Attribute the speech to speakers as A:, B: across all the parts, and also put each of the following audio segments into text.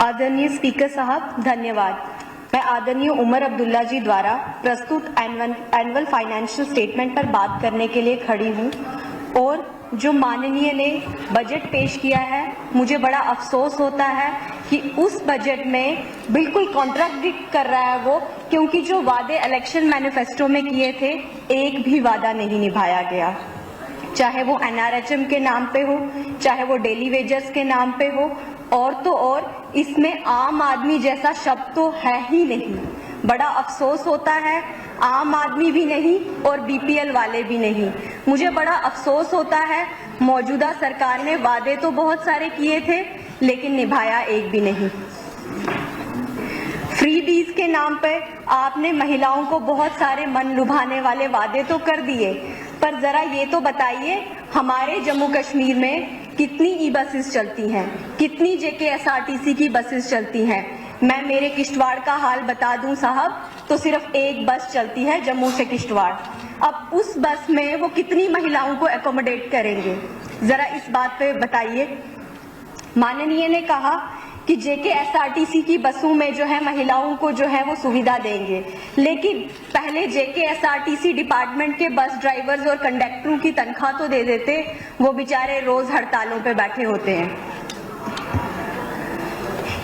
A: आदरणीय स्पीकर साहब, धन्यवाद। मैं आदरणीय उमर अब्दुल्ला जी द्वारा प्रस्तुत एनुअल फाइनेंशियल स्टेटमेंट पर बात करने के लिए खड़ी हूँ और जो माननीय ने बजट पेश किया है, मुझे बड़ा अफसोस होता है कि उस बजट में बिल्कुल कॉन्ट्राडिक्ट कर रहा है वो, क्योंकि जो वादे इलेक्शन मैनिफेस्टो में किए थे, एक भी वादा नहीं निभाया गया। चाहे वो NRHM के नाम पे हो, चाहे वो डेली वेजेस के नाम पे हो, और तो और इसमें आम आदमी जैसा शब्द तो है ही नहीं। बड़ा अफसोस होता है, आम आदमी भी नहीं और BPL वाले भी नहीं। मुझे बड़ा अफसोस होता है, मौजूदा सरकार ने वादे तो बहुत सारे किए थे लेकिन निभाया एक भी नहीं। फ्रीबीज के नाम पे आपने महिलाओं को बहुत सारे मन लुभाने वाले वादे तो कर दिए, पर जरा ये तो बताइए हमारे जम्मू कश्मीर में कितनी ई बसेस चलती हैं, कितनी JKSRTC की बसेस चलती हैं। मैं मेरे किश्तवाड़ का हाल बता दूं साहब, तो सिर्फ एक बस चलती है जम्मू से किश्तवाड़। अब उस बस में वो कितनी महिलाओं को एकोमोडेट करेंगे, जरा इस बात पे बताइए। माननीय ने कहा कि JKSRTC की बसों में जो है महिलाओं को जो है वो सुविधा देंगे, लेकिन पहले JKSRTC डिपार्टमेंट के बस ड्राइवर्स और कंडक्टरों की तनख्वाह तो दे देते, वो बेचारे रोज हड़तालों पे बैठे होते हैं।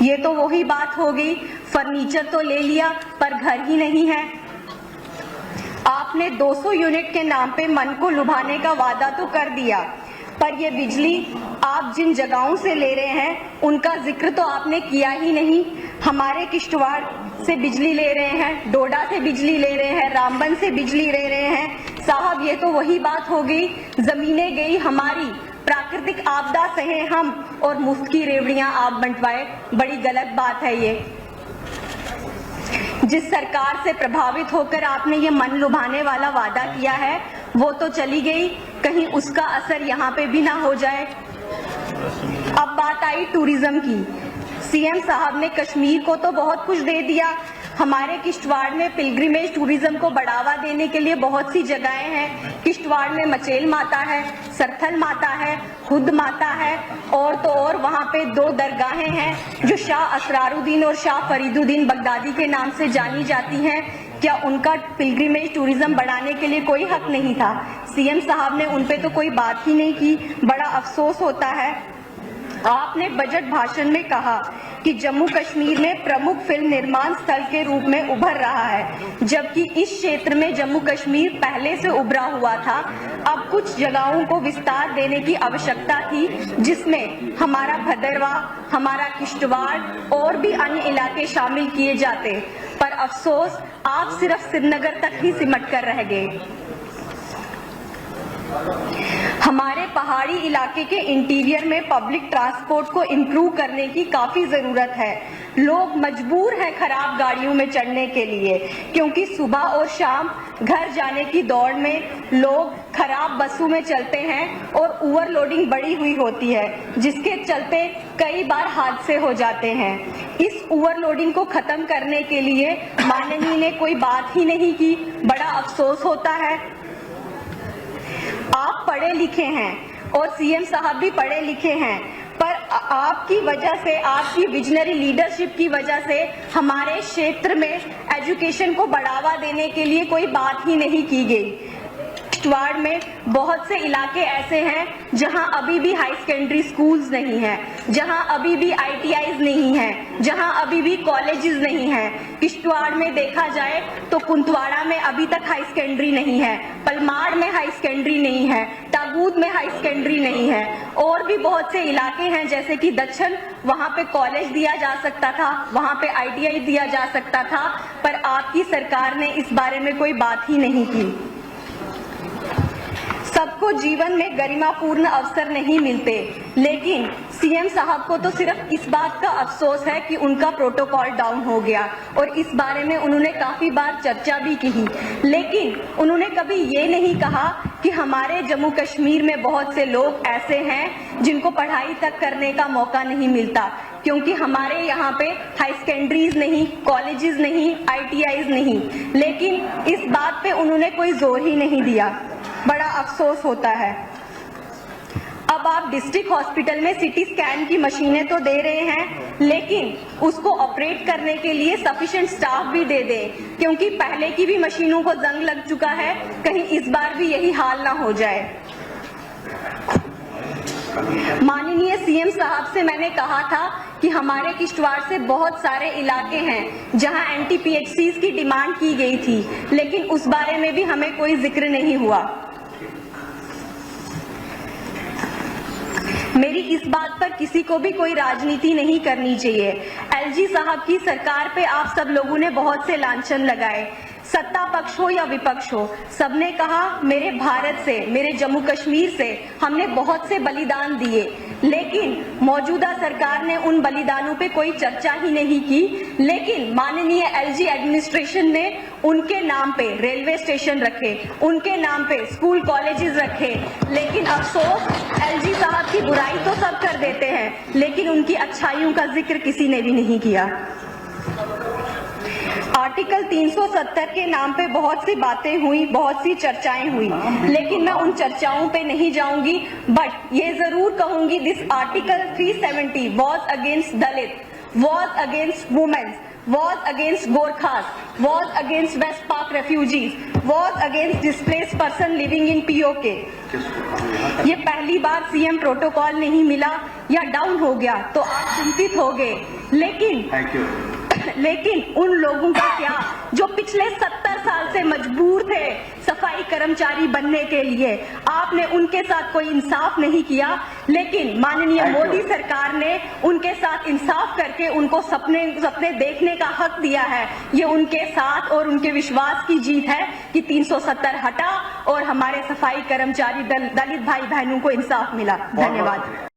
A: ये तो वही बात हो गई, फर्नीचर तो ले लिया पर घर ही नहीं है। आपने 200 यूनिट के नाम पे मन को लुभाने का वादा तो कर दिया, पर ये बिजली आप जिन जगहों से ले रहे हैं उनका जिक्र तो आपने किया ही नहीं। हमारे किश्तवाड़ से बिजली ले रहे हैं, डोडा से बिजली ले रहे हैं, रामबन से बिजली ले रहे हैं। साहब ये तो वही बात हो गई, जमीनें गई हमारी, प्राकृतिक आपदा सहे हम और मुफ्त की रेवड़ियां आप बंटवाए। बड़ी गलत बात है ये। जिस सरकार से प्रभावित होकर आपने ये मन लुभाने वाला वादा किया है वो तो चली गई, कहीं उसका असर यहाँ पे भी ना हो जाए। अब बात आई टूरिज्म की। CM साहब ने कश्मीर को तो बहुत कुछ दे दिया, हमारे किश्तवाड़ में पिलग्रिमेज टूरिज्म को बढ़ावा देने के लिए बहुत सी जगहें हैं। किश्तवाड़ में मचेल माता है, सरथल माता है, खुद माता है, और तो और वहाँ पे 2 दरगाहें हैं जो शाह असरारुद्दीन और शाह फरीदुद्दीन बगदादी के नाम से जानी जाती हैं। क्या उनका पिलग्रिमेज टूरिज्म बढ़ाने के लिए कोई हक नहीं था? CM साहब ने उन पे तो कोई बात ही नहीं की। बड़ा अफसोस होता है। आपने बजट भाषण में कहा कि जम्मू कश्मीर में प्रमुख फिल्म निर्माण स्थल के रूप में उभर रहा है, जबकि इस क्षेत्र में जम्मू कश्मीर पहले से उभरा हुआ था। अब कुछ जगहों को विस्तार देने की आवश्यकता थी, जिसमें हमारा भदरवा, हमारा किश्तवाड़ और भी अन्य इलाके शामिल किए जाते, पर अफसोस आप सिर्फ श्रीनगर तक ही सिमट कर रह गए। हमारे पहाड़ी इलाके के इंटीरियर में पब्लिक ट्रांसपोर्ट को इम्प्रूव करने की काफी जरूरत है। लोग मजबूर हैं खराब गाड़ियों में चढ़ने के लिए, क्योंकि सुबह और शाम घर जाने की दौड़ में लोग खराब बसों में चलते हैं और ओवरलोडिंग बढ़ी हुई होती है, जिसके चलते कई बार हादसे हो जाते हैं। इस ओवरलोडिंग को खत्म करने के लिए माननीय ने कोई बात ही नहीं की। बड़ा अफसोस होता है। आप पढ़े लिखे हैं और CM साहब भी पढ़े लिखे हैं, पर आपकी वजह से, आपकी विजनरी लीडरशिप की वजह से हमारे क्षेत्र में एजुकेशन को बढ़ावा देने के लिए कोई बात ही नहीं की गई। किश्तवाड़ में बहुत से इलाके ऐसे हैं जहां अभी भी हाई सेकेंडरी स्कूल्स नहीं हैं, जहां अभी भी ITIs नहीं हैं, जहां अभी भी कॉलेजेस नहीं हैं। किश्तवाड़ में देखा जाए तो कुंतवाड़ा में अभी तक हाई सेकेंडरी नहीं है, पलमाड़ में हाई सेकेंडरी नहीं है, तागूद में हाई सेकेंडरी नहीं है, और भी बहुत से इलाके हैं जैसे कि दक्षिण, वहां पे कॉलेज दिया जा सकता था, वहां पे ITI दिया जा सकता था, पर आपकी सरकार ने इस बारे में कोई बात ही नहीं की। सबको जीवन में गरिमापूर्ण अवसर नहीं मिलते, लेकिन CM साहब को तो सिर्फ इस बात का अफसोस है कि उनका प्रोटोकॉल डाउन हो गया, और इस बारे में उन्होंने काफी बार चर्चा भी की, लेकिन उन्होंने कभी ये नहीं कहा कि हमारे जम्मू कश्मीर में बहुत से लोग ऐसे हैं जिनको पढ़ाई तक करने का मौका नहीं मिलता, क्योंकि हमारे यहाँ पे हाई सेकेंडरीज नहीं, कॉलेजेस नहीं, ITIs नहीं, लेकिन इस बात पे उन्होंने कोई जोर ही नहीं दिया। बड़ा अफसोस होता है। अब अब आप डिस्ट्रिक्ट हॉस्पिटल में सिटी स्कैन की मशीनें तो दे रहे हैं, लेकिन उसको ऑपरेट करने के लिए सफिशिएंट स्टाफ भी दे दें, क्योंकि पहले की भी मशीनों को जंग लग चुका है, कहीं इस बार भी यही हाल ना हो जाए। माननीय सीएम साहब से मैंने कहा था कि हमारे किश्तवाड़ से बहुत सारे इलाके हैं जहां एंटी-पीएचसीज की डिमांड की गई थी, लेकिन उस बारे में भी हमें कोई जिक्र नहीं हुआ। मेरी इस बात पर किसी को भी कोई राजनीति नहीं करनी चाहिए। एलजी साहब की सरकार पे आप सब लोगों ने बहुत से लांछन लगाए, सत्ता पक्ष हो या विपक्ष हो, सबने कहा मेरे भारत से, मेरे जम्मू कश्मीर से हमने बहुत से बलिदान दिए, लेकिन मौजूदा सरकार ने उन बलिदानों पे कोई चर्चा ही नहीं की। लेकिन माननीय एलजी एडमिनिस्ट्रेशन ने उनके नाम पे रेलवे स्टेशन रखे, उनके नाम पे स्कूल कॉलेजेस रखे, लेकिन अफसोस एलजी साहब की बुराई तो सब कर देते हैं, लेकिन उनकी अच्छाइयों का जिक्र किसी ने भी नहीं किया। आर्टिकल 370 के नाम पे बहुत सी बातें हुई, बहुत सी चर्चाएं हुई, लेकिन मैं उन चर्चाओं पे नहीं जाऊंगी, बट ये जरूर कहूंगी this article 370 was against Dalit, was against women, was against Gorkhas, was against West Pak refugees, was against displaced person living in PoK. ये पहली बार सीएम प्रोटोकॉल नहीं मिला या डाउन हो गया तो आप चिंतित हो गए, लेकिन उन लोगों का क्या जो पिछले 70 साल से मजबूर थे सफाई कर्मचारी बनने के लिए, आपने उनके साथ कोई इंसाफ नहीं किया, लेकिन माननीय मोदी सरकार ने उनके साथ इंसाफ करके उनको सपने देखने का हक दिया है। ये उनके साथ और उनके विश्वास की जीत है कि 370 हटा और हमारे सफाई कर्मचारी दलित भाई बहनों को इंसाफ मिला। धन्यवाद।